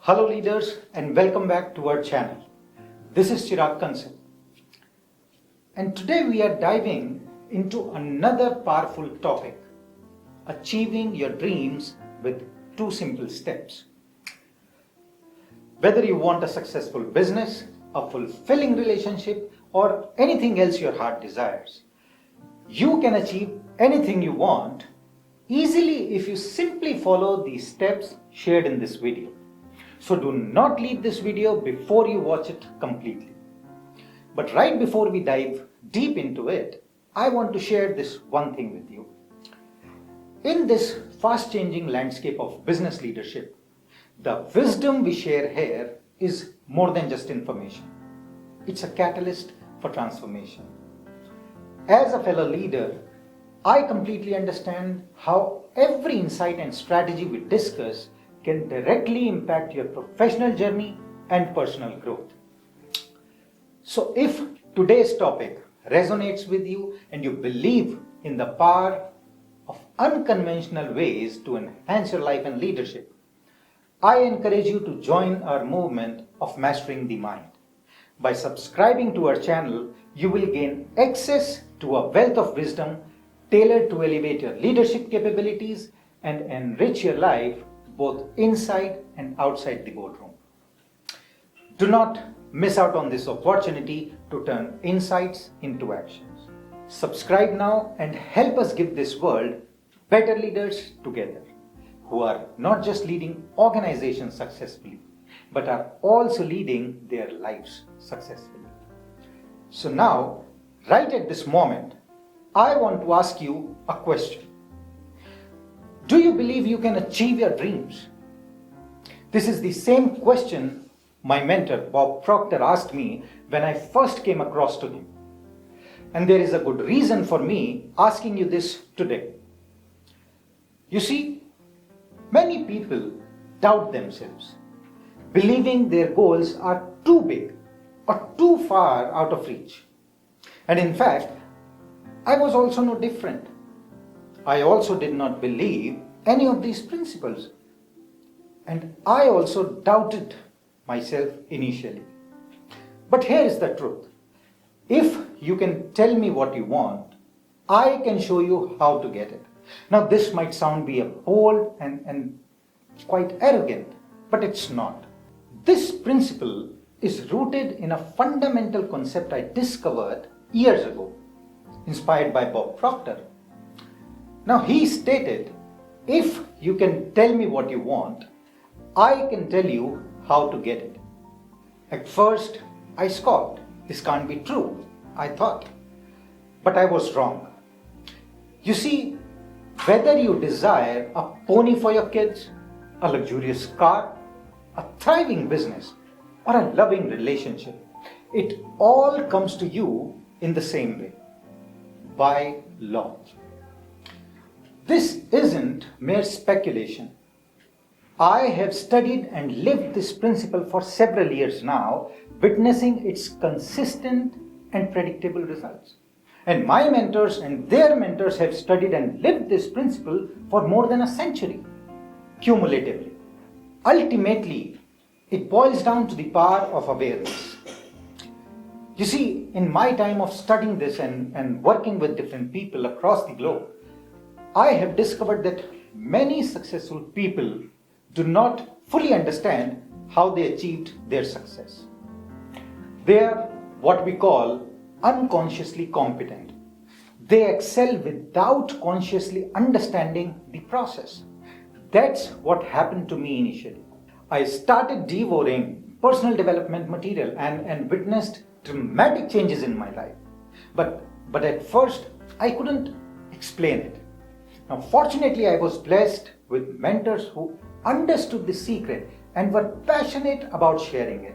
Hello leaders and welcome back to our channel. This is Chirag Kansal. And today we are diving into another powerful topic, achieving your dreams with 2 simple steps. Whether you want a successful business, a fulfilling relationship, or anything else your heart desires, you can achieve anything you want easily if you simply follow these steps shared in this video. So do not leave this video before you watch it completely. But right before we dive deep into it, I want to share this one thing with you. In this fast-changing landscape of business leadership, the wisdom we share here is more than just information. It's a catalyst for transformation. As a fellow leader, I completely understand how every insight and strategy we discuss can directly impact your professional journey and personal growth. So if today's topic resonates with you and you believe in the power of unconventional ways to enhance your life and leadership, I encourage you to join our movement of mastering the mind. By subscribing to our channel, you will gain access to a wealth of wisdom tailored to elevate your leadership capabilities and enrich your life both inside and outside the boardroom. Do not miss out on this opportunity to turn insights into actions. Subscribe now and help us give this world better leaders together, who are not just leading organizations successfully, but are also leading their lives successfully. So now, right at this moment, I want to ask you a question. Do you believe you can achieve your dreams? This is the same question my mentor Bob Proctor asked me when I first came across to him. And there is a good reason for me asking you this today. You see, many people doubt themselves, believing their goals are too big or too far out of reach. And in fact, I was also no different. I also did not believe any of these principles. And I also doubted myself initially. But here is the truth. If you can tell me what you want, I can show you how to get it. Now this might sound be a bold and quite arrogant, but it's not. This principle is rooted in a fundamental concept I discovered years ago, inspired by Bob Proctor. Now he stated, if you can tell me what you want, I can tell you how to get it. At first, I scoffed. This can't be true, I thought. But I was wrong. You see, whether you desire a pony for your kids, a luxurious car, a thriving business, or a loving relationship, it all comes to you in the same way, by law. This isn't mere speculation. I have studied and lived this principle for several years now, witnessing its consistent and predictable results. And my mentors and their mentors have studied and lived this principle for more than a century, cumulatively. Ultimately, it boils down to the power of awareness. You see, in my time of studying this and working with different people across the globe, I have discovered that many successful people do not fully understand how they achieved their success. They are what we call unconsciously competent. They excel without consciously understanding the process. That's what happened to me initially. I started devouring personal development material and witnessed dramatic changes in my life. But at first, I couldn't explain it. Now, fortunately, I was blessed with mentors who understood the secret and were passionate about sharing it.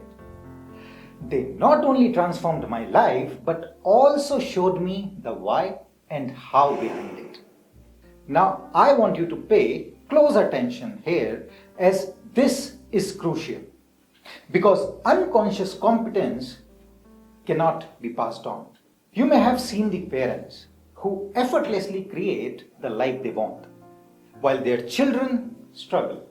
They not only transformed my life, but also showed me the why and how behind it. Now, I want you to pay close attention here, as this is crucial, because unconscious competence cannot be passed on. You may have seen the parents who effortlessly create the life they want, while their children struggle.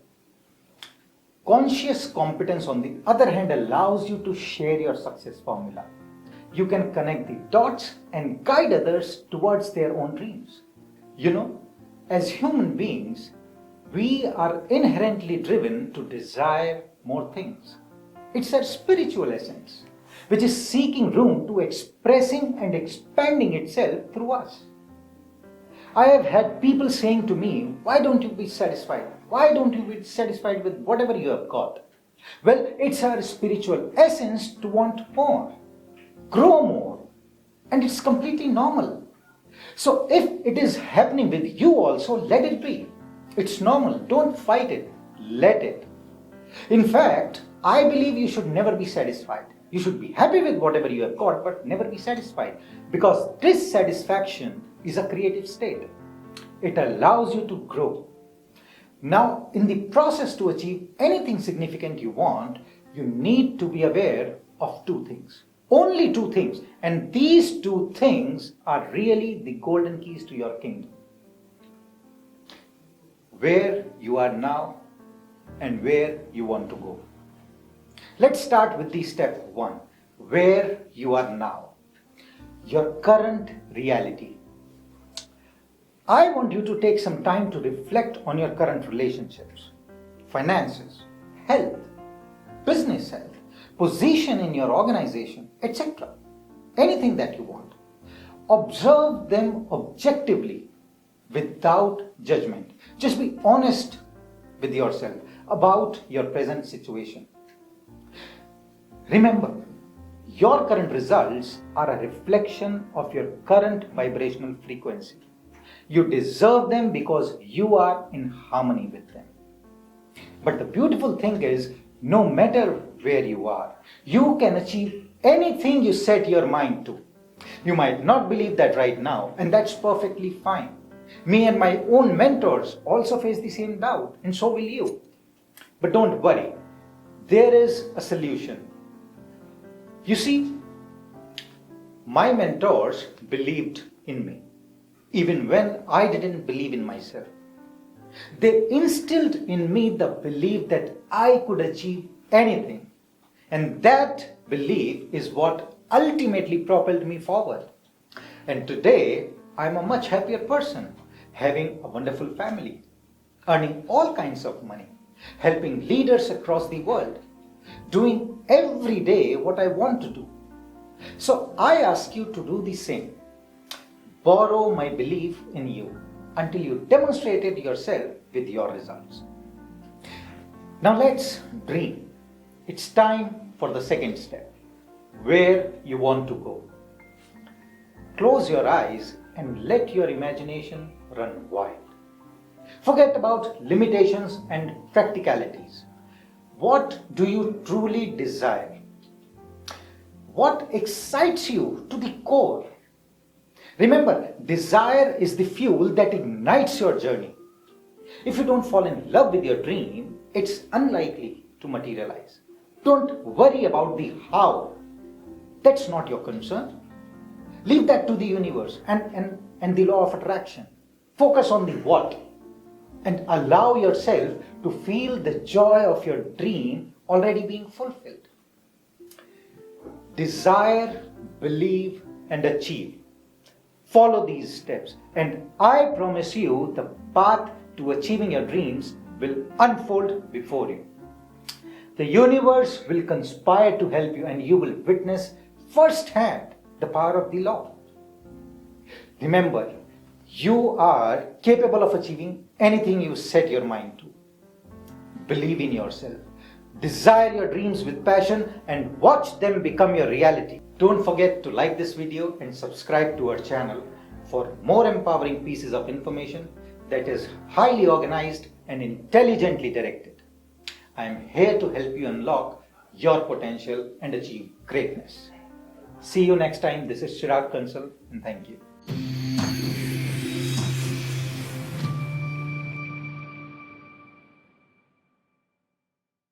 Conscious competence, on the other hand, allows you to share your success formula. You can connect the dots and guide others towards their own dreams. You know, as human beings, we are inherently driven to desire more things. It's our spiritual essence, which is seeking room to expressing and expanding itself through us. I have had people saying to me, why don't you be satisfied? Why don't you be satisfied with whatever you have got? Well, it's our spiritual essence to want more, grow more, and it's completely normal. So if it is happening with you also, let it be. It's normal. Don't fight it. Let it. In fact, I believe you should never be satisfied. You should be happy with whatever you have got, but never be satisfied, because dissatisfaction is a creative state. It allows you to grow. Now, in the process to achieve anything significant you want, you need to be aware of two things. Only two things. And these two things are really the golden keys to your kingdom. Where you are now and where you want to go. Let's start with the step one. Where you are now. Your current reality. I want you to take some time to reflect on your current relationships, finances, health, business health, position in your organization, etc. Anything that you want. Observe them objectively without judgment. Just be honest with yourself about your present situation. Remember, your current results are a reflection of your current vibrational frequency. You deserve them because you are in harmony with them. But the beautiful thing is, no matter where you are, you can achieve anything you set your mind to. You might not believe that right now, and that's perfectly fine. Me and my own mentors also face the same doubt, and so will you. But don't worry, there is a solution. You see, my mentors believed in me, even when I didn't believe in myself. They instilled in me the belief that I could achieve anything. And that belief is what ultimately propelled me forward. And today, I'm a much happier person, having a wonderful family, earning all kinds of money, helping leaders across the world, doing every day what I want to do. So I ask you to do the same. Borrow my belief in you until you demonstrate it yourself with your results. Now let's dream. It's time for the second step, where you want to go. Close your eyes and let your imagination run wild. Forget about limitations and practicalities. What do you truly desire? What excites you to the core? Remember, desire is the fuel that ignites your journey. If you don't fall in love with your dream, it's unlikely to materialize. Don't worry about the how. That's not your concern. Leave that to the universe and the law of attraction. Focus on the what and allow yourself to feel the joy of your dream already being fulfilled. Desire, believe, and achieve. Follow these steps, and I promise you the path to achieving your dreams will unfold before you. The universe will conspire to help you, and you will witness firsthand the power of the law. Remember, you are capable of achieving anything you set your mind to. Believe in yourself. Desire your dreams with passion and watch them become your reality. Don't forget to like this video and subscribe to our channel for more empowering pieces of information that is highly organized and intelligently directed. I am here to help you unlock your potential and achieve greatness. See you next time. This is Chirag Kansal, and thank you.